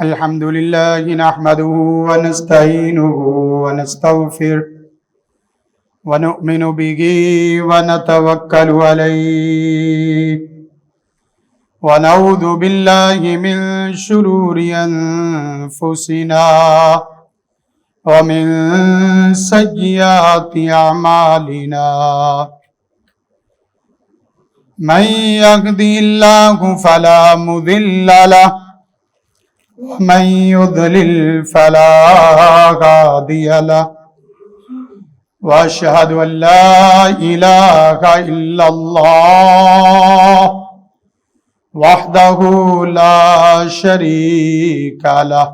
الحمد لله نحمده ونستعينه ونستغفره ونؤمن به ونتوكل عليه ونعوذ بالله من شرور أنفسنا ومن سيئات أعمالنا من يهده الله فلا مضل له ومن يضلل فلا هادي له وأشهد أن لا إله إلا الله وحده لا شريك له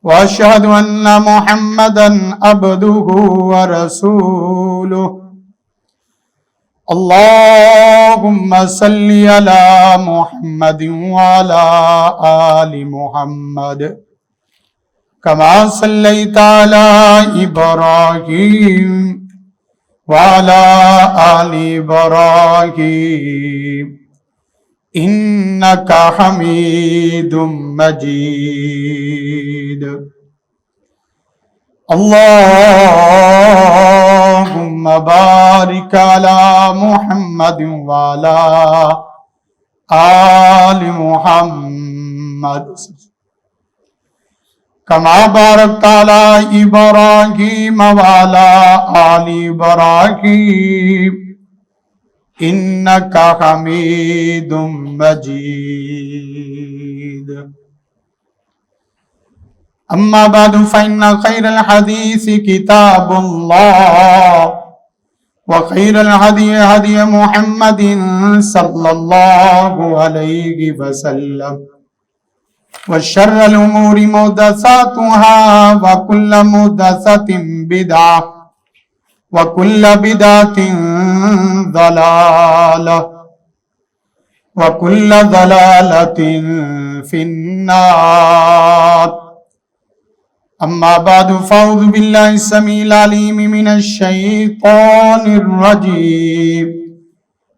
وأشهد أن محمدا عبده ورسوله اللهم صل على محمد وعلى آل محمد كما صليت على إبراهيم وعلى آل إبراهيم إنك حميد مجيد اللهم بارك على محمد وعلى آل محمد كما باركت على إبراهيم وعلى آل إبراهيم إنك حميد مجيد أما بعد فإن خير الحديث كتاب الله وخير الهدي هدي محمد صلى الله عليه وسلم وشر الأمور محدثاتها وكل محدثة بدعة وكل بدعة ضلالة وكل ضلالة في النار أما بعد فأعوذ بالله السميع العليم من الشيطان الرجيم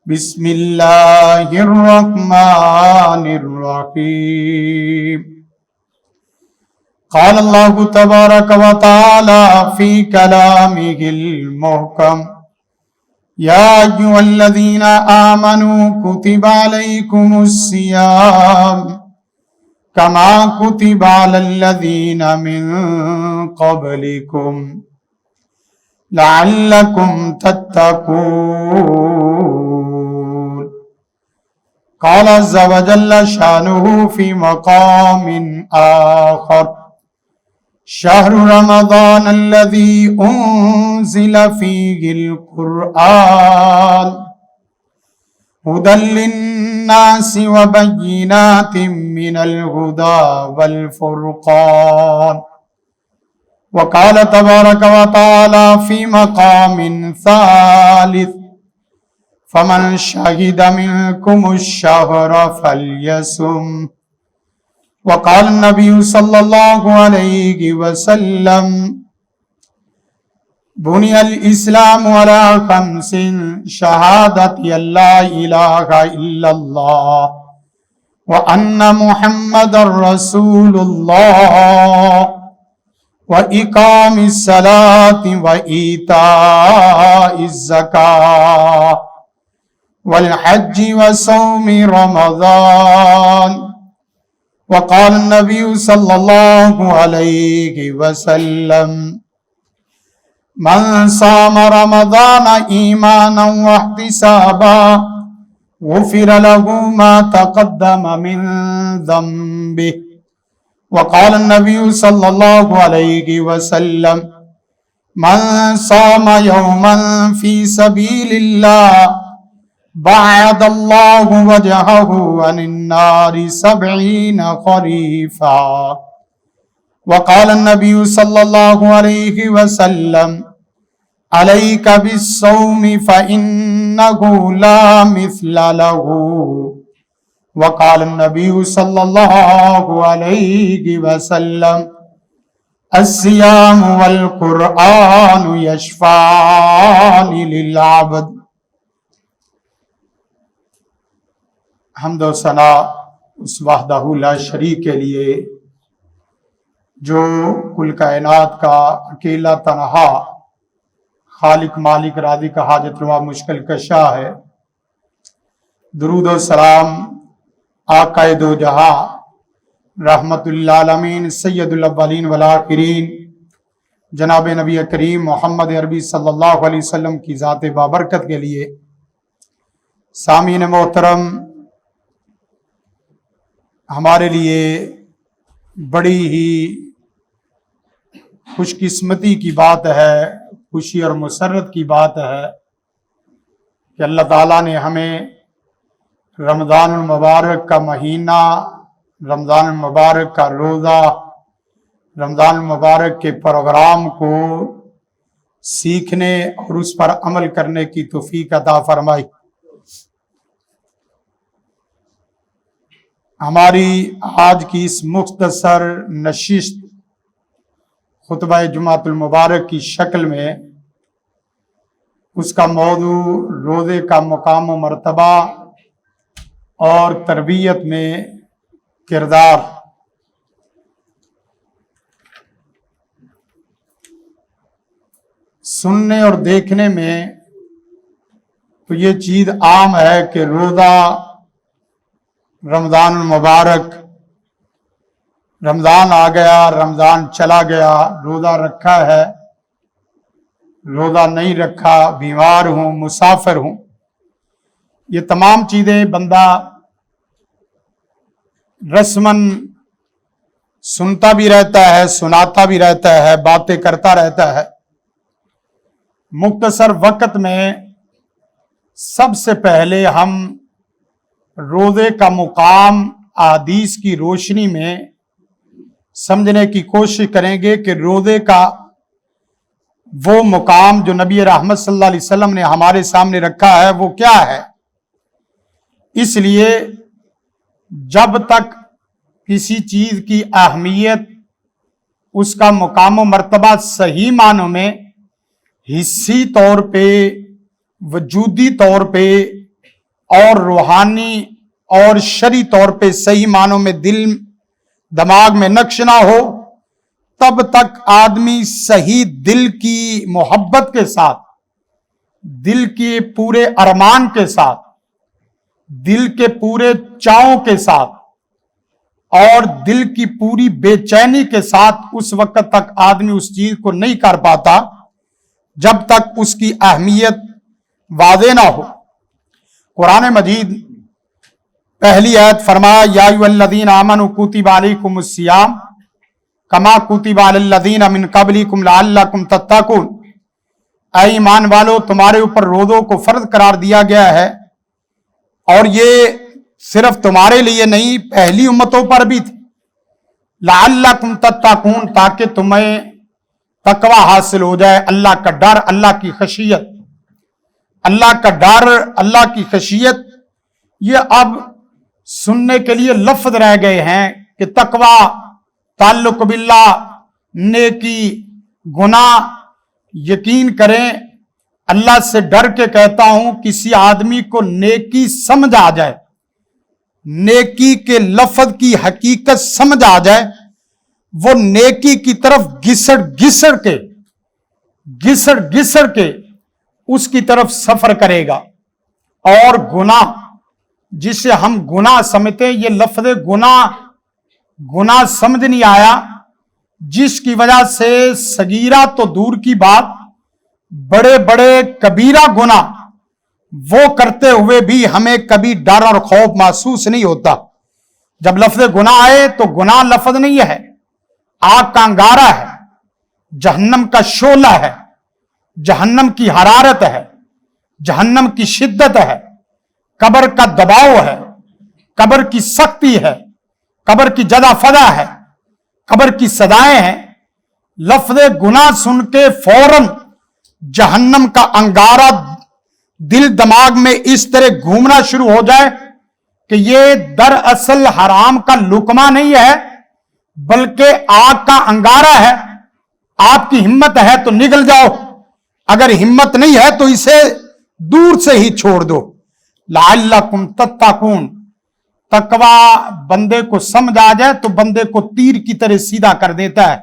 بسم الله الرحمن الرحيم قال الله تبارك وتعالى في كلامه المحكم يا أيها الذين آمنوا كتب عليكم الصيام كما كتب على الذين من قبلكم لعلكم تتقون قال عز وجل شأنه في مقام آخر شهر رمضان الذي أنزل فيه القرآن هدى للناس وبينات من الهدى والفرقان وقال تبارك وتعالى في مقام ثالث فمن شهد منكم الشهر فليصم وقال النبي صلى الله عليه وسلم بني الإسلام على 5 شهادة أن لا إله إلا الله وأن محمد رسول الله وإقام الصلاة وإيتاء الزكاة والحج وصوم رمضان وقال النبي صلى الله عليه وسلم من صام رمضان إيمانا واحتسابا غفر له ما تقدم من ذنبه وقال النبي صلى الله عليه وسلم من صام يوما في سبيل الله بعد الله وجهه عن النار 70 خريفا وقال النبي صلى الله عليه وسلم عليك بالصوم فإنه لا مثل له وقال النبي صلى الله عليه وسلم الصيام والقرآن يشفعان للعبد حمد و ثنا اس وحدہ لا شریک کے لیے جو کل کائنات کا اکیلا تنہا خالق مالک رازق حاجت روا مشکل کشا ہے۔ درود و سلام آقا دو جہاں رحمت للعالمین سید الاولین والآخرین جناب نبی کریم محمد عربی صلی اللہ علیہ وسلم کی ذات بابرکت کے لیے۔ سامعین محترم، ہمارے لیے بڑی ہی خوش قسمتی کی بات ہے، خوشی اور مسرت کی بات ہے کہ اللہ تعالیٰ نے ہمیں رمضان المبارک کا مہینہ، رمضان المبارک کا روزہ، رمضان المبارک کے پروگرام کو سیکھنے اور اس پر عمل کرنے کی توفیق عطا فرمائی۔ ہماری آج کی اس مختصر نشست خطبہ جمعۃ المبارک کی شکل میں اس کا موضوع روزے کا مقام و مرتبہ اور تربیت میں کردار۔ سننے اور دیکھنے میں تو یہ چیز عام ہے کہ روزہ رمضان المبارک، رمضان آ گیا، رمضان چلا گیا، روزہ رکھا ہے، روزہ نہیں رکھا، بیمار ہوں، مسافر ہوں، یہ تمام چیزیں بندہ رسماً سنتا بھی رہتا ہے، سناتا بھی رہتا ہے، باتیں کرتا رہتا ہے۔ مختصر وقت میں سب سے پہلے ہم روزے کا مقام احادیث کی روشنی میں سمجھنے کی کوشش کریں گے کہ روزے کا وہ مقام جو نبی رحمت صلی اللہ علیہ وسلم نے ہمارے سامنے رکھا ہے وہ کیا ہے۔ اس لیے جب تک کسی چیز کی اہمیت، اس کا مقام و مرتبہ صحیح معنوں میں حصی طور پہ، وجودی طور پہ اور روحانی اور شرعی طور پہ صحیح معنوں میں دل دماغ میں نقش نہ ہو، تب تک آدمی صحیح دل کی محبت کے ساتھ، دل کے پورے ارمان کے ساتھ، دل کے پورے چاؤں کے ساتھ اور دل کی پوری بے چینی کے ساتھ اس وقت تک آدمی اس چیز کو نہیں کر پاتا جب تک اس کی اہمیت واضح نہ ہو۔ قرآن مجید پہلی آیت فرمایا یا ایھا الذین آمنوا کتب علیکم الصیام کما کتب علی الذین من قبلکم لعلکم تتقون، اے ایمان والو تمہارے اوپر روزوں کو فرض قرار دیا گیا ہے، اور یہ صرف تمہارے لیے نہیں پہلی امتوں پر بھی تھی، لعلکم تتقون، تاکہ تمہیں تقوی حاصل ہو جائے، اللہ کا ڈر، اللہ کی خشیت۔ اللہ کا ڈر، اللہ کی خشیت، یہ اب سننے کے لیے لفظ رہ گئے ہیں کہ تقوی، تعلق باللہ، نیکی، گناہ۔ یقین کریں، اللہ سے ڈر کے کہتا ہوں، کسی آدمی کو نیکی سمجھ آ جائے، نیکی کے لفظ کی حقیقت سمجھ آ جائے، وہ نیکی کی طرف گھسڑ گھسڑ کے اس کی طرف سفر کرے گا۔ اور گناہ، جسے ہم گناہ سمجھتے، یہ لفظ گناہ سمجھ نہیں آیا، جس کی وجہ سے صغیرہ تو دور کی بات، بڑے بڑے کبیرہ گناہ وہ کرتے ہوئے بھی ہمیں کبھی ڈر اور خوف محسوس نہیں ہوتا۔ جب لفظ گناہ آئے تو گناہ لفظ نہیں ہے، آگ کا انگارہ ہے، جہنم کا شعلہ ہے، جہنم کی حرارت ہے، جہنم کی شدت ہے، قبر کا دباؤ ہے، قبر کی سختی ہے، قبر کی جزا فضا ہے، قبر کی سزائیں ہیں۔ لفظ گناہ سن کے فوراً جہنم کا انگارہ دل دماغ میں اس طرح گھومنا شروع ہو جائے کہ یہ دراصل حرام کا لقمہ نہیں ہے بلکہ آگ کا انگارہ ہے۔ آپ کی ہمت ہے تو نگل جاؤ، اگر ہمت نہیں ہے تو اسے دور سے ہی چھوڑ دو۔ لعلکم تتقون، तकवा बंदे को समझ आ जाए तो बंदे को तीर की तरह सीधा कर देता है।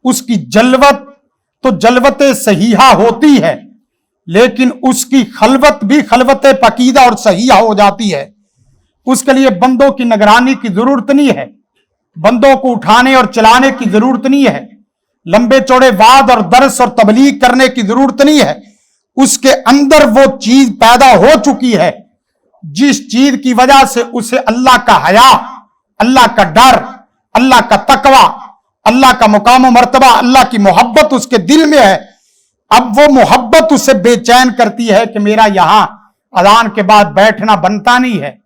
उसकी जलवत तो जलवत सहीहा होती है, लेकिन उसकी खलवत भी खलवत पकीदा और सहीहा हो जाती है। उसके लिए बंदों की निगरानी की जरूरत नहीं है, बंदों को उठाने और चलाने की जरूरत नहीं है, लंबे चौड़े वाद और दर्स और तबलीग करने की जरूरत नहीं है। उसके अंदर वो चीज पैदा हो चुकी है जिस चीज की वजह से उसे अल्लाह का हया, अल्लाह का डर, अल्लाह का तकवा, अल्लाह का मुकाम और मर्तबा, अल्लाह की मोहब्बत उसके दिल में है। अब वो मोहब्बत उसे बेचैन करती है कि मेरा यहां अजान के बाद बैठना बनता नहीं है,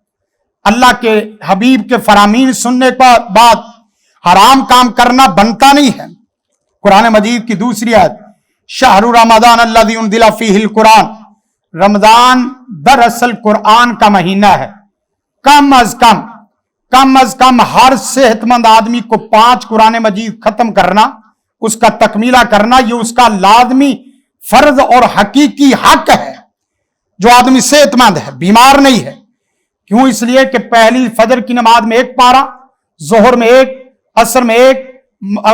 अल्लाह के हबीब के फरामीन सुनने के बाद हराम काम करना बनता नहीं है। कुरान मजीद की दूसरी आयत, शाहरु रमजान अल्लज़ी उनज़िला फ़ीहिल कुरान, रमजान दरअसल कुरान का महीना है। कम अज कम हर सेहतमंद आदमी को 5 कुरान मजीद खत्म करना, उसका तकमीला करना, ये उसका लाजमी फर्ज और हकीकी हक है। जो आदमी सेहतमंद है, बीमार नहीं है। क्यों? इसलिए कि पहली फजर की नमाज में 1 पारा, जोहर में 1, असर में 1,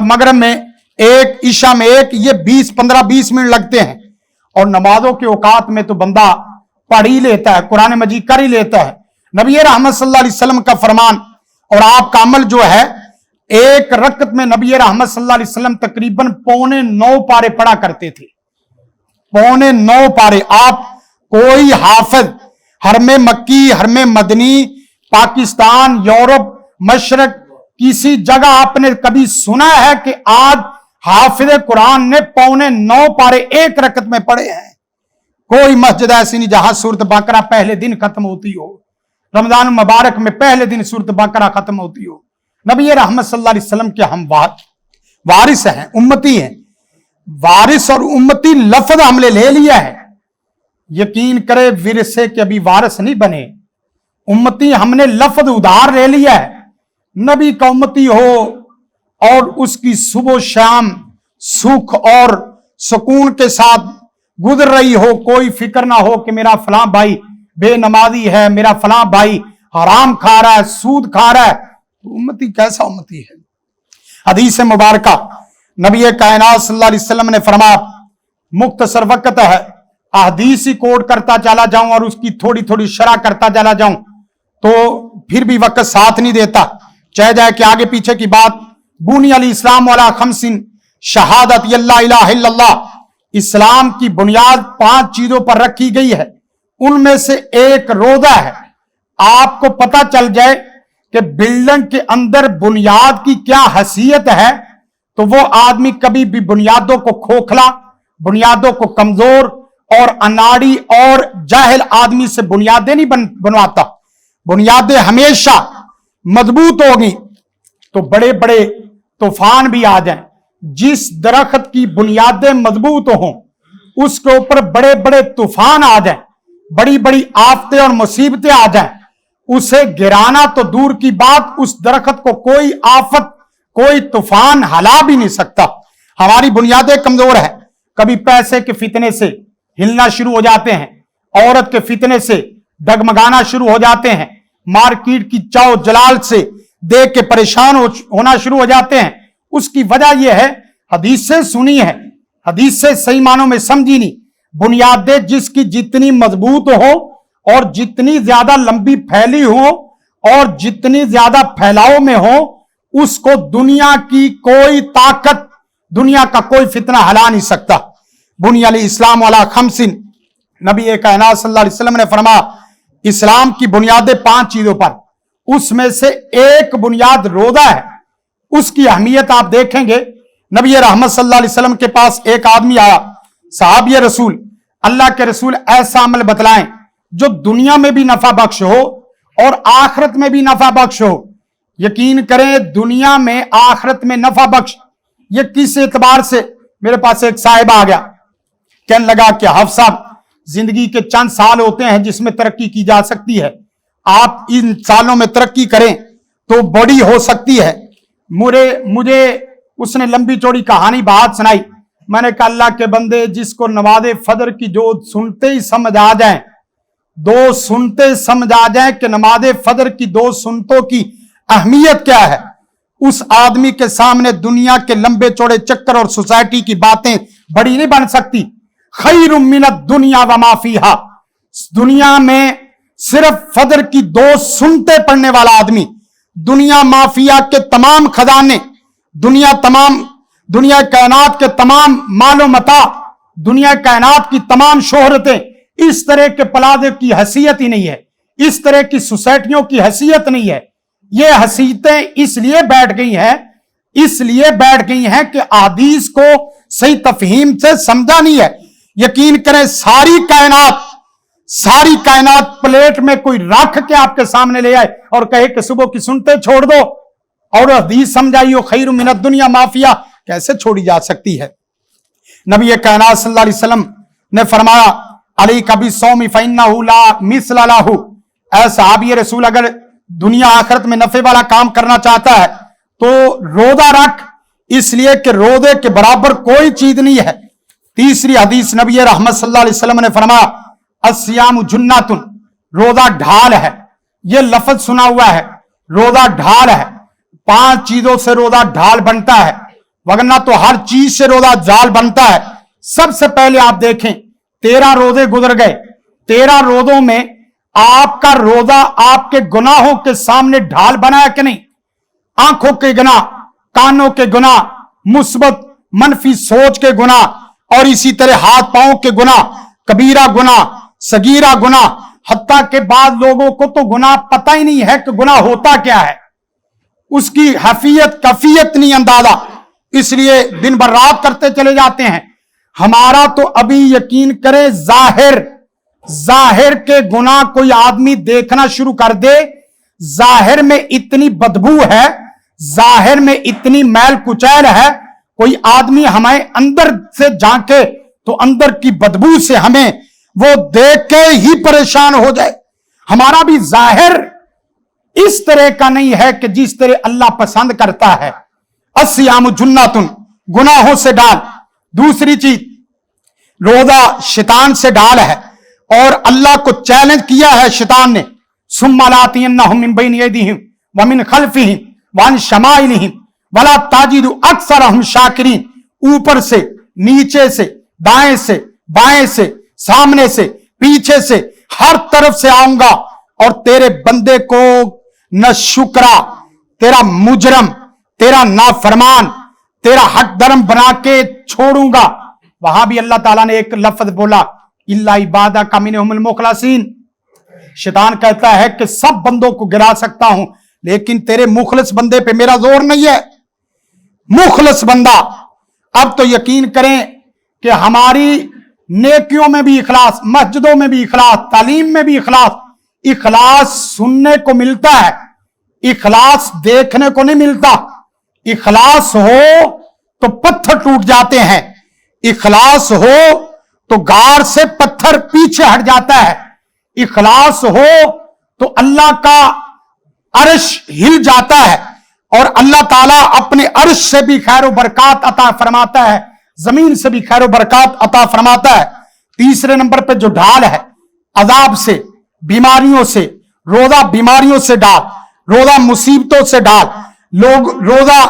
मगरिब में 1, ईशा में 1, ये 15-20 मिनट लगते हैं। और नमाजों के औकात में तो बंदा पढ़ ही लेता है, कुरान मजीद कर ही लेता है। नबी रहमत सल्लल्लाहु अलैहि वसल्लम का फरमान और आपका अमल जो है, 1 रकत में नबी रहमत सल्लल्लाहु अलैहि वसल्लम तकरीबन 8.25 पारे पढ़ा करते थे। 8.25 पारे। आप कोई हाफिज हरमे मक्की, हरमे मदनी, पाकिस्तान, यूरोप, मशरक किसी जगह आपने कभी सुना है कि आज हाफिज कुरान ने 8.25 पारे 1 रकत में पढ़े हैं? कोई मस्जिद ऐसी नहीं जहां सूरत बकरा पहले दिन खत्म होती हो, रमजान मुबारक में पहले दिन सूरत बकरा खत्म होती हो। नबी रहमत सल्लल्लाहु अलैहि वसल्लम के हम वारिस हैं, उम्मती हैं। वारिस और उम्मती लफ्ज हमने ले लिया है। यकीन करे विरसे के अभी वारिस नहीं बने, उम्मती हमने लफ्ज उधार ले लिया है। नबी का उम्मती हो और उसकी सुबह शाम सुख और सुकून के साथ गुजर रही हो, कोई फिक्र ना हो कि मेरा फलां भाई बेनमाजी है, मेरा फलां भाई हराम खा रहा है, सूद खा रहा है, तो उम्मती कैसा उम्मती है? हदीस मुबारका नबी कायनात सल्लल्लाहु अलैहि वसल्लम ने फरमाया, मुख्तसर वक्त है, हदीस ही कोट करता चला जाऊं और उसकी थोड़ी थोड़ी शरह करता चला जाऊं तो फिर भी वक्त साथ नहीं देता। चाहे जाए कि आगे पीछे की बात। बुनी अल इस्लाम वाला खमसिन शहादत अल्ला इलाहा इल्लल्लाह, इस्लाम की बुनियाद 5 चीजों पर रखी गई है, उनमें से एक रोजा है। आपको पता चल जाए कि बिल्डिंग के अंदर बुनियाद की क्या हैसियत है तो वो आदमी कभी भी बुनियादों को खोखला, बुनियादों को कमजोर और अनाड़ी और जाहिल आदमी से बुनियादें नहीं बनवाता। बुनियादें हमेशा मजबूत होगी तो बड़े बड़े तूफान भी आ जाएं। जिस दरख्त की बुनियादें मजबूत हों उसके ऊपर बड़े बड़े तूफान आ जाएं, बड़ी बड़ी आफतें और मुसीबतें आ जाएं, उसे गिराना तो दूर की बात, उस दरख्त को कोई आफत, कोई तूफान हला भी नहीं सकता। हमारी बुनियादें कमजोर है, कभी पैसे के फितने से हिलना शुरू हो जाते हैं, औरत के फितने से डगमगाना शुरू हो जाते हैं, मार्केट की चाव जलाल से देख के परेशान होना शुरू हो जाते हैं। उसकी वजह यह है हदीस से सुनी है, हदीस से सही मानों में समझी नहीं। बुनियादें जिसकी जितनी मजबूत हो और जितनी ज्यादा लंबी फैली हो और जितनी ज्यादा फैलाव में हो, उसको दुनिया की कोई ताकत, दुनिया का कोई फितना हला नहीं सकता। बुनी अल इस्लाम वाला खमसिन, नबी कायनात सल्लल्लाहु अलैहि वसल्लम ने फरमाया, इस्लाम की बुनियादें 5 चीजों पर, उसमें से एक बुनियाद रोजा है। उसकी अहमियत आप देखेंगे। नबी रहमत सल्लल्लाहु अलैहि वसल्लम के पास एक आदमी आया, साहब ये रसूल, अल्लाह के रसूल ऐसा अमल बतलाएं जो दुनिया में भी नफा बख्श हो और आखिरत में भी नफा बख्श हो। यकीन करें दुनिया में आखिरत में नफा बख्श, ये किस एतबार से? मेरे पास एक साहिब आ गया, कहने लगा कि हाफिज साहब जिंदगी के चंद साल होते हैं जिसमें तरक्की की जा सकती है, आप इन सालों में तरक्की करें तो बड़ी हो सकती है। मुझे उसने लंबी चौड़ी कहानी बात सुनाई। मैंने कहा अल्लाह के बंदे, जिसको नमाज़े फजर की जो सुनते ही समझ आ जाए, दो सुनते समझ आ जाए कि नमाज फजर की दो सुनतों की अहमियत क्या है, उस आदमी के सामने दुनिया के लंबे चौड़े चक्कर और सोसाइटी की बातें बड़ी नहीं बन सकती। खैरुम मिनद दुनिया व मा फीहा, दुनिया में सिर्फ फजर की दो सुनते पढ़ने वाला आदमी दुनिया माफिया के तमाम खजाने, दुनिया कायनात के तमाम मालो मता, दुनिया कायनात की तमाम शोहरतें, इस तरह के प्लाजे की हैसियत ही नहीं है, इस तरह की सोसाइटियों की हैसियत नहीं है। ये हैसियतें इसलिए बैठ गई हैं कि हदीस को सही तफहीम से समझा नहीं है। यकीन करें सारी कायनात प्लेट में कोई रख के आपके सामने ले आए और कहे कि सुबह की सुनते छोड़ दो और हदीस समझाइयो खैरु मिनद दुनिया माफिया, कैसे छोड़ी जा सकती है। नबी कायनात सल्लल्लाहु अलैहि वसल्लम ने फरमाया अली कभी सौमी फइन्नहु ला मिस्ल लहु, ऐ सहाबी रसूल अगर दुनिया आखिरत में नफे वाला काम करना चाहता है तो रोजा रख, इसलिए कि रोजे के बराबर कोई चीज नहीं है। तीसरी हदीस नबी रहमत सल्लल्लाहु अलैहि वसल्लम ने फरमाया अस्सियामु जुन्नतुन, रोजा ढाल है। यह लफ्ज सुना हुआ है, रोजा ढाल है। 5 चीजों से रोजा ढाल बनता है, वरना तो हर चीज से रोजा जाल बनता है। सबसे पहले आप देखें 13 रोजे गुजर गए, 13 रोजों में आपका रोजा आपके गुनाहों के सामने ढाल बनाया कि नहीं? आंखों के गुनाह, कानों के गुनाह, मुस्बत मनफी सोच के गुनाह और इसी तरह हाथ पांव के गुनाह, कबीरा गुनाह, सगीरा गुनाह, हत्ता के बाद लोगों को तो गुनाह पता ही नहीं है कि गुनाह होता क्या है, उसकी हफियत कफियत नहीं अंदाजा, इसलिए दिन भर रात करते चले जाते हैं। हमारा तो अभी यकीन करें जाहिर के गुनाह कोई आदमी देखना शुरू कर दे, जाहिर में इतनी बदबू है, जाहिर में इतनी मैल कुचैल है, कोई आदमी हमें अंदर से झांके तो अंदर की बदबू से हमें वो देख के ही परेशान हो जाए। हमारा भी जाहिर इस तरह का नहीं है कि जिस तरह अल्लाह पसंद करता है। अस्सियामु जुन्नतुन, गुनाहों से डाल। दूसरी चीज, रोजा शैतान से डाल है और अल्लाह को चैलेंज किया है शैतान ने, सुम्मा लातियन्नहुम मिन बैनि यदिहिम व मिन खल्फिहिम व अन शमाइलिहिम वला ताजिदु अक्सरहुम शाकिरीन। ऊपर से, नीचे से, दाएं से, बाएं से, सामने से, पीछे से, हर तरफ से आऊंगा और तेरे बंदे को न शुक्रा, तेरा मुजरम, तेरा नाफरमान, तेरा हक धर्म बना के छोड़ूंगा। वहां भी अल्लाह ताला ने एक लफ्ज बोला, इल्ला इबादा का मिनहुमुल मुखलसीन। शैतान कहता है कि सब बंदों को गिरा सकता हूं, लेकिन तेरे मुखलस बंदे पे मेरा जोर नहीं है। मुखलस बंदा, अब तो यकीन करें कि हमारी नेकियों में भी इखलास, मस्जिदों में भी इखलास, तालीम में भी इखलास। इखलास सुनने को मिलता है, इखलास देखने को नहीं मिलता। इखलास हो तो पत्थर टूट जाते हैं, इखलास हो तो गार से पत्थर पीछे हट जाता है, इखलास हो तो अल्लाह का अर्श हिल जाता है और अल्लाह ताला अपने अर्श से भी खैर बरकत अता फरमाता है, जमीन से भी खैर बरकत अता फरमाता है। तीसरे नंबर पे जो ढाल है अजाब से, बीमारियों से, रोजा बीमारियों से डाल, रोजा मुसीबतों से डाल, रोजा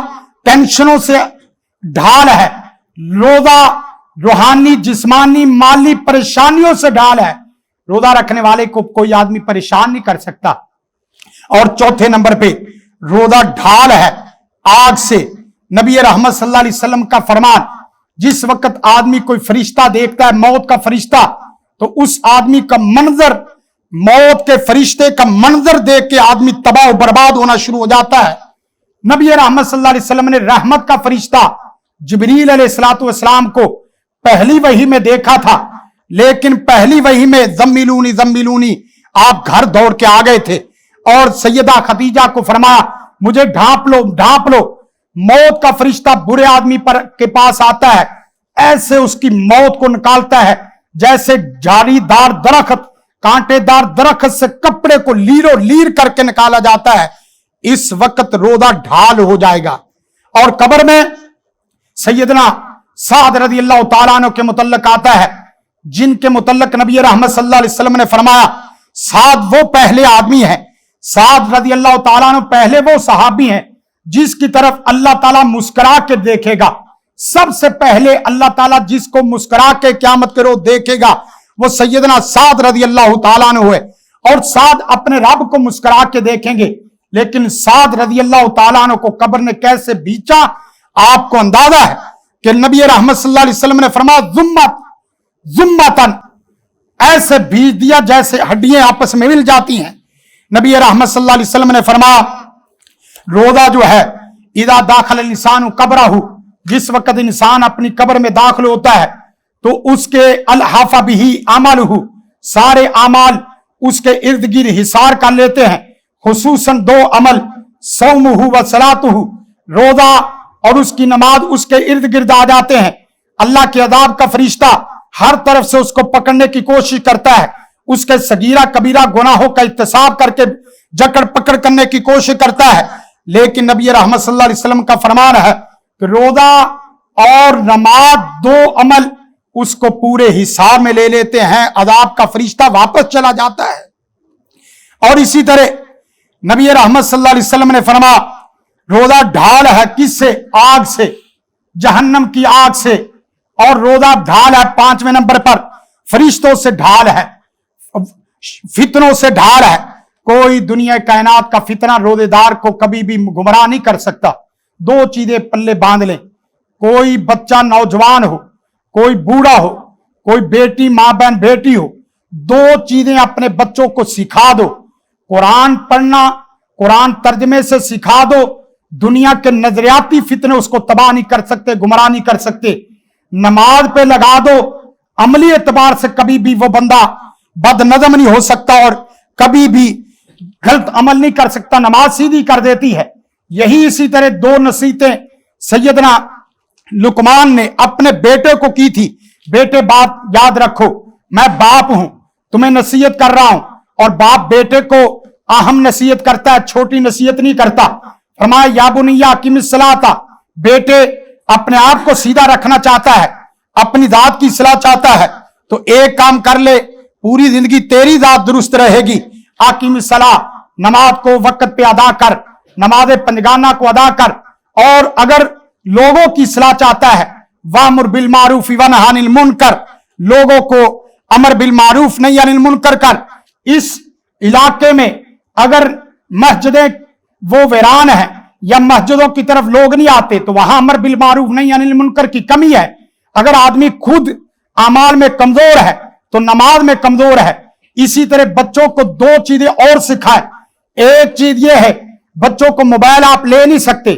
टेंशनों से ढाल है, रोजा रूहानी जिस्मानी माली परेशानियों से ढाल है। रोजा रखने वाले को कोई आदमी परेशान नहीं कर सकता। और चौथे नंबर पे रोजा ढाल है आग से। नबी रहमत सल्लल्लाहु अलैहि वसल्लम का फरमान, जिस वक्त आदमी कोई फरिश्ता देखता है, मौत का फरिश्ता, तो उस आदमी का मंजर, मौत के फरिश्ते का मंजर देख के आदमी तबाह बर्बाद होना शुरू हो जाता है। नबी रहमत सल्लल्लाहु अलैहि वसल्लम ने रहमत का फरिश्ता जिब्रील अलैहिस्सलातु वस्सलाम को पहली वही में देखा था, लेकिन पहली वही में जम्मिलूनी जम्मिलूनी आप घर दौड़ के आ गए थे और सैयदा खदीजा को फरमाया मुझे ढांप लो, ढांप लो। मौत का फरिश्ता बुरे आदमी पर के पास आता है, ऐसे उसकी मौत को निकालता है जैसे झाड़ीदार दरख्त, कांटेदार दरख्त से कपड़े को लीरो लीर करके निकाला जाता है। इस वक्त रोजा ढाल हो जाएगा। और कब्र में सैयदना साद रज़ी अल्लाह तआला अन्हु के मुतल्लक आता है, जिनके मुतल्लक नबी रहमत सल्लल्लाहु अलैहि वसल्लम ने फरमाया साद वो पहले आदमी है, साद रजी अल्लाह ताला अन्हु पहले वो सहाबी हैं जिसकी तरफ अल्लाह ताला मुस्कुरा के देखेगा। सबसे पहले अल्लाह ताला जिसको मुस्कुरा के क़यामत के रोज देखेगा वो सैयदना साद रजी अल्लाह ताला अन्हु है। और साद अपने रब को मुस्कुरा के देखेंगे, लेकिन साद रजी अल्लाह ताला अन्हु को कब्र ने कैसे बीचा आपको अंदाजा है कि नबी रहमत सल्लल्लाहु अलैहि वसल्लम ने फरमाया जुम्मतन, ऐसे बीज दिया जैसे हड्डियां आपस में मिल जाती हैं। नबी रहमत सल्लल्लाहु अलैहि वसल्लम ने फरमाया रोजा जो है इदा दाखिल इंसान कब्रहु, जिस वक्त इंसान अपनी कब्र में दाखिल होता है तो उसके अलहाफा बिही अमलहु, सारे अमाल उसके इर्द गिर्द हिसार कर लेते हैं। खुसूसन दो अमल, सौमुहु व सलातुहु, रोजा और उसकी नमाज उसके इर्द गिर्द आ जाते हैं। अल्लाह के अदाब का फरिश्ता हर तरफ से उसको पकड़ने की कोशिश करता है, उसके सगीरा कबीरा गुनाहों का इत्तिसाब करके जकड़ पकड़ करने की कोशिश करता है। लेकिन नबी रहमत सल्लल्लाहु अलैहि वसल्लम का फरमान है कि रोजा और नमाज दो अमल उसको पूरे हिसाब में ले लेते हैं, अदाब का फरिश्ता वापस चला जाता है। और इसी तरह नबी रहमत सल्लल्लाहु अलैहि वसल्लम ने फरमाया रोजा ढाल है, किससे? आग से, जहन्नम की आग से। और रोजा ढाल है 5वें नंबर पर, फरिश्तों से ढाल है, फितनों से ढाल है। कोई दुनिया कायनात का फितना रोजेदार को कभी भी गुमराह नहीं कर सकता। दो चीजें पल्ले बांध लें, कोई बच्चा नौजवान हो, कोई बूढ़ा हो, कोई बेटी मां बहन बेटी हो, दो चीजें अपने बच्चों को सिखा दो। कुरान पढ़ना, कुरान तर्जमे से सिखा दो, दुनिया के नजरियाती फितने उसको तबाह नहीं कर सकते, गुमराह नहीं कर सकते। नमाज पे लगा दो, अमली एतबार से कभी भी वो बंदा बदनज़म नहीं हो सकता और कभी भी गलत अमल नहीं कर सकता, नमाज सीधी कर देती है। यही इसी तरह दो नसीहतें सैयदना लुकमान ने अपने बेटे को की थी। बेटे बात याद रखो, मैं बाप हूं, तुम्हें नसीहत कर रहा हूं। और बाप बेटे को अहम नसीहत करता है, छोटी नसीहत नहीं करता। फरमाया या बुनिया कीमिस सलाता, बेटे अपने आप को सीधा रखना चाहता है, अपनी दात की सलाह चाहता है, तो एक काम कर ले, पूरी जिंदगी तेरी दात दुरुस्त रहेगी। आकीमिस सलाह, नमाज को वक्त पे अदा कर, नमाज पंजगाना को अदा कर। और अगर लोगों की सलाह चाहता है, वामुर बिल मारूफ व नही अनिल मुनकर, लोगों को अमर बिल मारूफ नहीं अनिल मुनकर कर। इस इलाके में अगर मस्जिदें वो वीरान है या मस्जिदों की तरफ लोग नहीं आते तो वहां अमर बिल मारूफ नहीं अनिल मुनकर की कमी है। अगर आदमी खुद अमाल में कमजोर है तो नमाज में कमजोर है। इसी तरह बच्चों को दो चीजें और सिखाए। एक चीज ये है, बच्चों को मोबाइल आप ले नहीं सकते,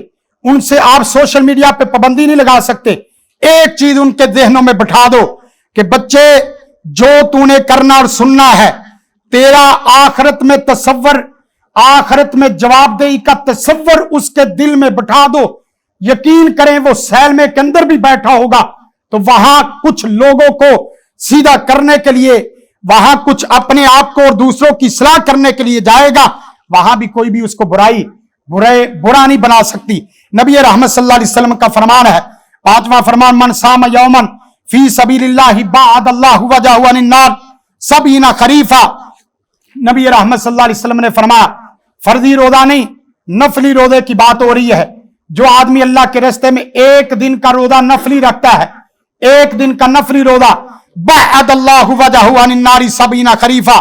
उनसे आप सोशल मीडिया पे पाबंदी नहीं लगा सकते। एक चीज उनके जहनों में बिठा दो कि बच्चे जो तूने करना और सुनना है, तेरा आखिरत में तसव्वुर, आखिरत में जवाबदेही का तसव्वुर उसके दिल में बिठा दो। यकीन करें वो सैलमे के अंदर भी बैठा होगा तो वहां कुछ लोगों को सीधा करने के लिए, वहां कुछ अपने आप को और दूसरों की सलाह करने के लिए जाएगा, वहां भी कोई भी उसको बुरा नहीं बना सकती। नबी रहमत सल्लल्लाहु अलैहि वसल्लम का फरमान है, 5वां फरमान, मन साम यौमन फी सबीलिल्लाहि बाअदल्लाहु वजहु अनिन नार सबीना खरीफा। नबी रहमत सल्लल्लाहु अलैहि वसल्लम ने फरमाया फर्जी रोजा नहीं, नफली रोजे की बात हो रही है। जो आदमी अल्लाह के रास्ते में एक दिन का रोजा नफली रखता है, एक दिन का नफली रोजा, बाअदल्लाहु वजहु अनिन नारी सबीना खरीफा,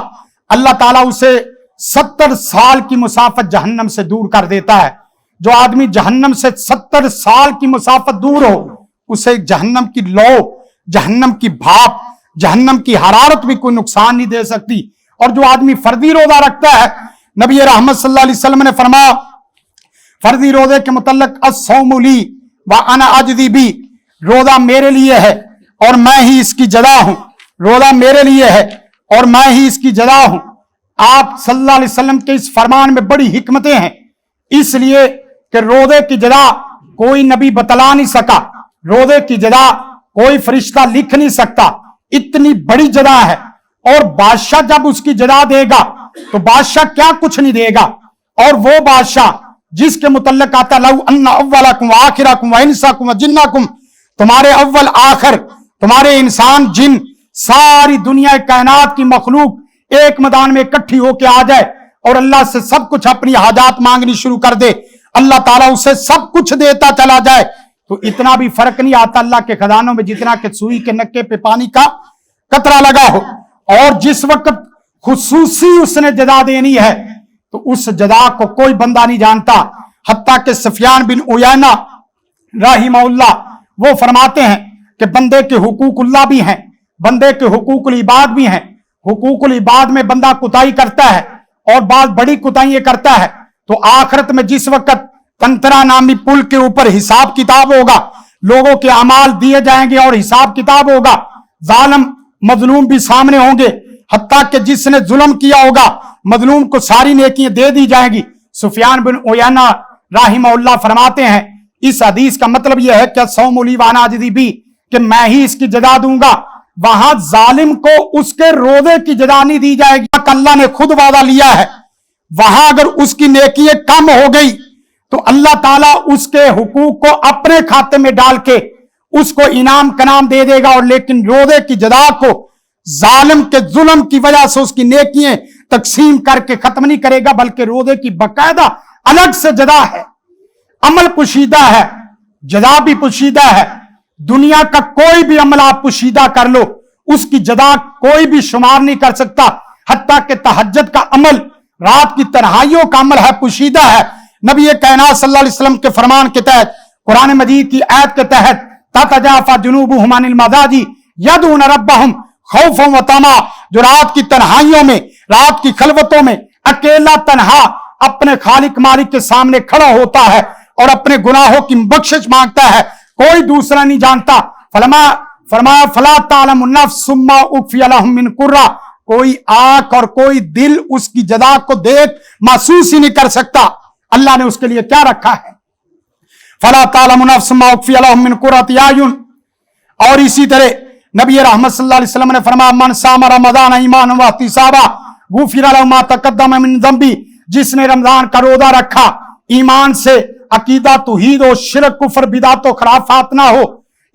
अल्लाह ताला उसे 70 साल की मुसाफत जहन्नम से दूर कर देता है। जो आदमी जहन्नम से 70 साल की मुसाफत दूर हो, उसे जहन्नम की लौ, जहन्नम की भाप, जहन्नम की हरारत भी कोई नुकसान नहीं दे सकती। और जो आदमी फर्जी रोजा रखता है, नबी रहमत सल्लल्लाहु अलैहि वसल्लम ने फरमाया फर्जी रोजे के मुतल्लिक अस्सौमु ली व अना अजदी बी, रोजा मेरे लिए है और मैं ही इसकी जज़ा हूं। रोजा मेरे लिए है और मैं ही इसकी जज़ा हूं। आप सल्लल्लाहु अलैहि वसल्लम के इस फरमान में बड़ी हिकमतें हैं, इसलिए कि रोजे की जज़ा कोई नबी बतला नहीं सका, रोजे की जज़ा कोई फरिश्ता लिख नहीं सकता, इतनी बड़ी जज़ा है। और बादशाह जब उसकी जज़ा देगा तो बादशाह क्या कुछ नहीं देगा। और वो बादशाह जिसके मुतल्लिक आता लौ अन्ना अव्वलकुम व आखिरकुम व इंसाकुम व जिन्नाकुम, तुम्हारे अव्वल आखिर, तुम्हारे इंसान जिन, सारी दुनिया कायनात की मखलूक एक मैदान में इकट्ठी होके आ जाए और अल्लाह से सब कुछ अपनी हाजात मांगनी शुरू कर दे, अल्लाह ताला उसे सब कुछ देता चला जाए, तो इतना भी फर्क नहीं आता अल्लाह के खजानों में जितना कि सुई के नक्के पे पानी का कतरा लगा हो। और जिस वक्त खुसूसी उसने जजा देनी है तो उस जजा को कोई बंदा नहीं जानता। हत्ता के सफियान बिन उयैना रहिमहुल्लाह वो फरमाते हैं कि बंदे के हुकूकुल्लाह भी हैं, बंदे के हुकूकुल इबाद भी हैं। हुकूकुल इबाद में बंदा कुताई करता है और बाद बड़ी कुताइयां करता है, तो आखिरत में जिस वक्त तंत्रा नामी पुल के ऊपर हिसाब किताब होगा, लोगों के अमाल दिए जाएंगे और हिसाब किताब होगा, जालिम मजलूम भी सामने होंगे, हत्ता कि जिसने जुल्म किया होगा मजलूम को सारी नेकियां दे दी जाएंगी। सुफियान बिन उयैना रहिमहुल्लाह फरमाते हैं इस हदीस का मतलब यह है कि सौमुली वाना भी कि मैं ही इसकी जजा दूंगा। वहां जालिम को उसके रोजे की जजा नहीं दी जाएगी, अल्लाह ने खुद वादा लिया है। वहां अगर उसकी नेकियां कम हो गई तो अल्लाह ताला उसके हुकूक को अपने खाते में डाल के उसको इनाम कनाम दे देगा, और लेकिन रोजे की जजा को जालिम के जुल्म की वजह से उसकी नेकियां तकसीम करके खत्म नहीं करेगा, बल्कि रोजे की बकायदा अलग से जजा है। अमल पुशीदा है, जजा भी पुशीदा है। दुनिया का कोई भी अमल आप पुशीदा कर लो, उसकी जजा कोई भी शुमार नहीं कर सकता। हत्ता के तहज्जुद का अमल, रात की तन्हाइयों का अमल है, पुशीदा है। नबी कायनात सल्लल्लाहु अलैहि वसल्लम के फरमान के तहत, कुरान मजीद की आयत के तहत, ततजाफा जुनूबुहुम अनिल मज़ाजी यदऊन रब्बहुम खौफन व तमा, जो रात की तन्हाइयों में, रात की खलवतों में अकेला तन्हा अपने खालिक मालिक के सामने खड़ा होता है और अपने गुनाहों की बख्शिश मांगता है, कोई दूसरा नहीं जानता। फरमाया फला तालमु नफ्स सुम्मा उख्फिया लहुम मिन कुर्रा, कोई आंख और कोई दिल उसकी जदा को देख महसूस ही नहीं कर सकता अल्लाह ने उसके लिए क्या रखा है। फला तालमु नफ्स सुम्मा उख्फिया लहुम मिन कुर्रति आयुन। और इसी तरह नबी रहमत सल्लल्लाहु अलैहि वसल्लम ने फरमाया मन साम रमजान ईमान व इहतिसाबा गुफिरा लहु मा तक़द्दम मिन ज़ंबी, जिसने रमजान का रोजा रखा ईमान से, अकीदा तौहीद हो, शिरक कुफर बिदात व खराफात ना हो,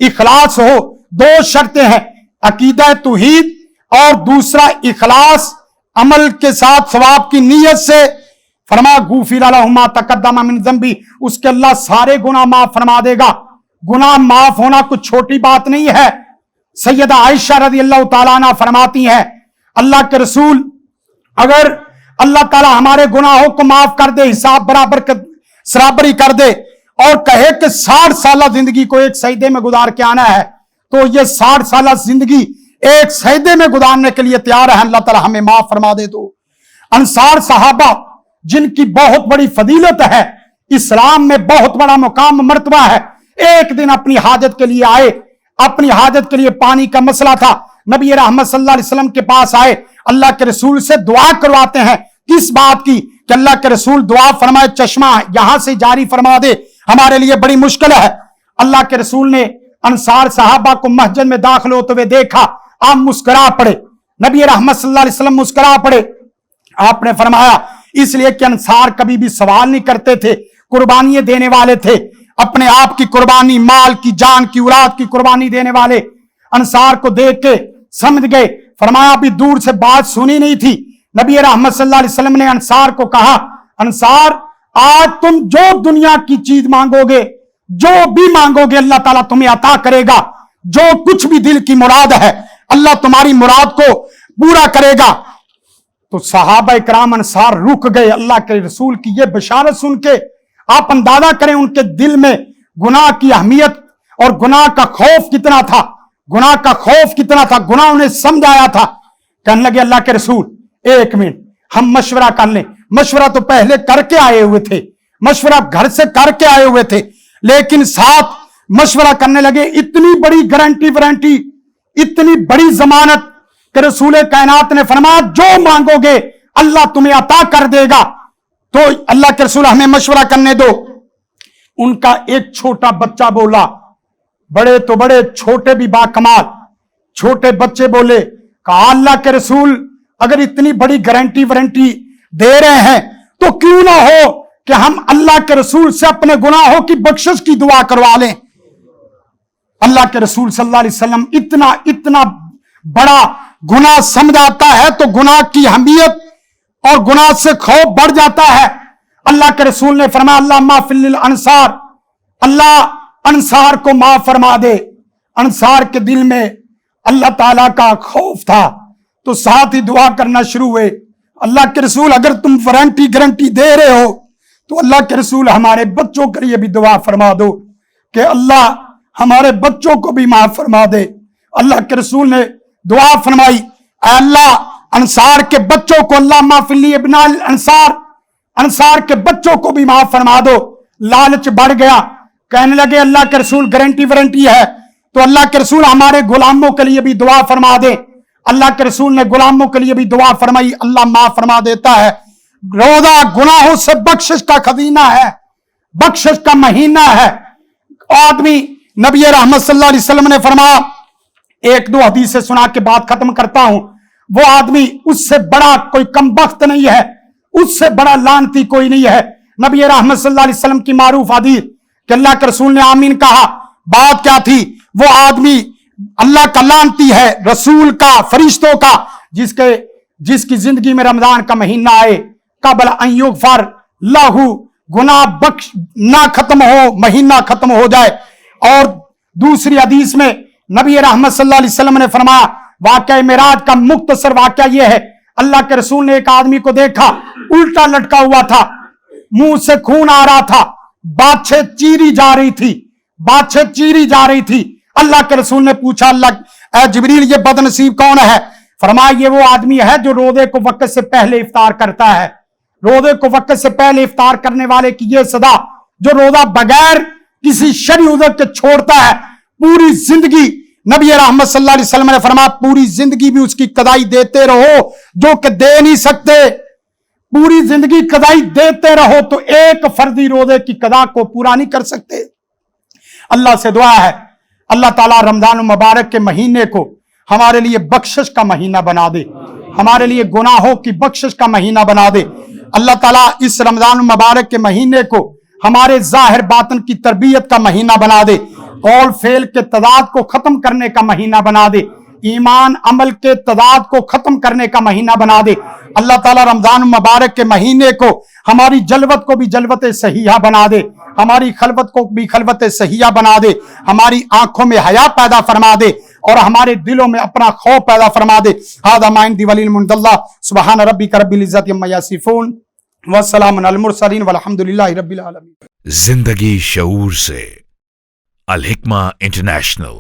इखलास हो। दो शर्तें हैं, अकीदा तौहीद और दूसरा इखलास, अमल के साथ सवाब की नीयत से। फरमा गुफिरा लहु मा तक़द्दम मिन ज़ंबी, उसके अल्लाह सारे गुनाह माफ फरमा देगा। गुनाह माफ होना कुछ छोटी बात नहीं है। सैयदा आयशा रज़ियल्लाहु ताला अन्हा फरमाती हैं अल्लाह के रसूल, अगर अल्लाह ताला हमारे गुनाहों को माफ कर दे, हिसाब बराबरी कर दे और कहे कि 60 साल जिंदगी को एक सजदे में गुजार के आना है, तो ये 60 साल जिंदगी एक सजदे में गुजारने के लिए तैयार है, अल्लाह ताला हमें माफ फरमा दे। तो अंसार सहाबा जिनकी बहुत बड़ी फजीलत है, इस्लाम में बहुत बड़ा मुकाम मर्तबा है, एक दिन अपनी हाजत के लिए आए, अपनी हाजत के लिए पानी का मसला था, नबी रहमत सल्लल्लाहु अलैहि वसल्लम के पास आए, अल्लाह के रसूल से दुआ करवाते हैं। किस बात की? कि अल्लाह के रसूल दुआ फरमाए चश्मा यहां से जारी फरमा दे, हमारे लिए बड़ी मुश्किल है। अल्लाह के रसूल ने अंसार साहबा को मस्जिद में दाखिल होते हुए देखा, आप मुस्कुरा पड़े, नबी रहमत सल्लल्लाहु अलैहि वसल्लम मुस्कुरा पड़े। आपने फरमाया इसलिए कि अंसार कभी भी सवाल नहीं करते थे, कुर्बानियां देने वाले थे, अपने आप की कुर्बानी, माल की, जान की, औलाद की कुर्बानी देने वाले। अंसार को देख के समझ गए, फरमाया अभी दूर से बात सुनी नहीं थी। नबी रहमत सल्लल्लाहु अलैहि वसल्लम ने अंसार को कहा, अंसार आज तुम जो दुनिया की चीज मांगोगे, जो भी मांगोगे अल्लाह ताला तुम्हें अता करेगा, जो कुछ भी दिल की मुराद है अल्लाह तुम्हारी मुराद को पूरा करेगा। तो सहाबा इकराम अंसार रुक गए। अल्लाह के रसूल की यह बशारत सुन के आप अंदाजा करें उनके दिल में गुनाह की अहमियत और गुनाह का खौफ कितना था, गुनाह का खौफ कितना था, गुनाह उन्हें समझ आया था। कहने लगे अल्लाह के रसूल एक मिनट हम मशवरा कर लें। मशवरा तो पहले करके आए हुए थे, मशवरा घर से करके आए हुए थे, लेकिन साथ मशवरा करने लगे, इतनी बड़ी गारंटी वारंटी, इतनी बड़ी जमानत कि रसूल कायनात ने फरमाया जो मांगोगे अल्लाह तुम्हें अता कर देगा। तो अल्लाह के रसूल हमें मशवरा करने दो। उनका एक छोटा बच्चा बोला, बड़े तो बड़े छोटे भी बाकमाल, छोटे बच्चे बोले, कहा अल्लाह के रसूल अगर इतनी बड़ी गारंटी वारंटी दे रहे हैं तो क्यों ना हो कि हम अल्लाह के रसूल से अपने गुनाहों की बख्शिश की दुआ करवा लें। अल्लाह के रसूल सल्लल्लाहु अलैहि वसल्लम इतना बड़ा गुनाह समझ आता है तो गुनाह की अहमियत और गुनाह से खौफ बढ़ जाता है। अल्लाह के रसूल ने फरमाया अल्लाह माफिल अंसार, अल्लाह अंसार को माफ फरमा दे। अंसार के दिल में अल्लाह ताला का खौफ था तो साथ ही दुआ करना शुरू हुए। अल्लाह के रसूल अगर तुम वारंटी गारंटी दे रहे हो तो अल्लाह के रसूल हमारे बच्चों के लिए भी दुआ फरमा दो कि अल्लाह हमारे बच्चों को भी माफ फरमा दे। अल्लाह के रसूल ने दुआ फरमाई अल्लाह अंसार के बच्चों को अल्लाह माफिली इब्नाल अंसार, अंसार के बच्चों को भी माफ फरमा दो। लालच बढ़ गया, कहने लगे अल्लाह के रसूल गारंटी वारंटी है तो अल्लाह के रसूल हमारे गुलामों के लिए भी दुआ फरमा दे। अल्लाह के रसूल ने गुलामों के लिए भी दुआ फरमाई, अल्लाह माफ फरमा देता है। रोजा गुनाहों से बख्शिश का खजीना है, बख्शिश का महीना है। आदमी नबी रहमत सल्लल्लाहु अलैहि वसल्लम ने फरमाया, एक दो हदीस से सुना के बात खत्म करता हूं, वो आदमी उससे बड़ा कोई कमबख्त नहीं है, उससे बड़ा लानती कोई नहीं है। नबी रहमत सल्लल्लाहु अलैहि वसल्लम की मारूफ हदीस कि अल्लाह के रसूल ने आमीन कहा, बात क्या थी? वो आदमी अल्लाह का लानती है, रसूल का, फरिश्तों का, जिसकी जिंदगी में रमजान का महीना आए कबल अयुगफर लहू, गुनाह बख्श ना खत्म हो, महीना खत्म हो जाए। और दूसरी हदीस में नबी रहमत सल्लल्लाहु अलैहि वसल्लम ने फरमाया, वाकया मेराज का मुख्तसर वाकया यह है, अल्लाह के रसूल ने एक आदमी को देखा उल्टा लटका हुआ था, मुंह से खून आ रहा था, बाछे चीरी जा रही थी, बाछे चीरी जा रही थी। अल्लाह के रसूल ने पूछा अल्लाह जिब्रील ये बदनसीब कौन है? फरमाया ये वो आदमी है जो रोजे को वक्त से पहले इफ्तार करता है। रोजे को वक्त से पहले इफ्तार करने वाले की ये सदा, जो रोजा बगैर किसी शरई उज़र के छोड़ता है, पूरी जिंदगी नबी रहमत सल्लल्लाहु अलैहि वसल्लम ने फरमाया पूरी जिंदगी भी उसकी कदाई देते रहो, जो कि दे नहीं सकते। पूरी जिंदगी कदाई देते रहो तो एक फर्जी रोजे की कदा को पूरा नहीं कर सकते। अल्लाह से दुआ है अल्लाह ताला रमजान मुबारक के महीने को हमारे लिए बख्शिश का महीना बना दे, हमारे लिए गुनाहों की बख्शिश का महीना बना दे। अल्लाह ताला इस रमजान मुबारक के महीने को हमारे जाहिर बातन की तरबियत का महीना बना दे, कौल फेल के तदाद को खत्म करने का महीना बना दे, ईमान अमल के तदाद को खत्म करने का महीना बना दे। अल्लाह ताला रमजान मुबारक के महीने को हमारी जलवत को भी जलवत सहिया बना दे, हमारी खलवत को भी खलवत सहिया बना दे, हमारी आंखों में हया पैदा फरमा दे और हमारे दिलों में अपना खौफ पैदा फरमा दे। हादा माइन दिवलिल मुनदल्ला सुबहान रब्बिका रब्बिल इज्जति अम्मा यसिफून व सलामुन अलल मुरसलीन वल्हम्दुलिल्लाहि रब्बिल आलमीन। जिंदगी शऊर से, अल हिक्मा इंटरनेशनल।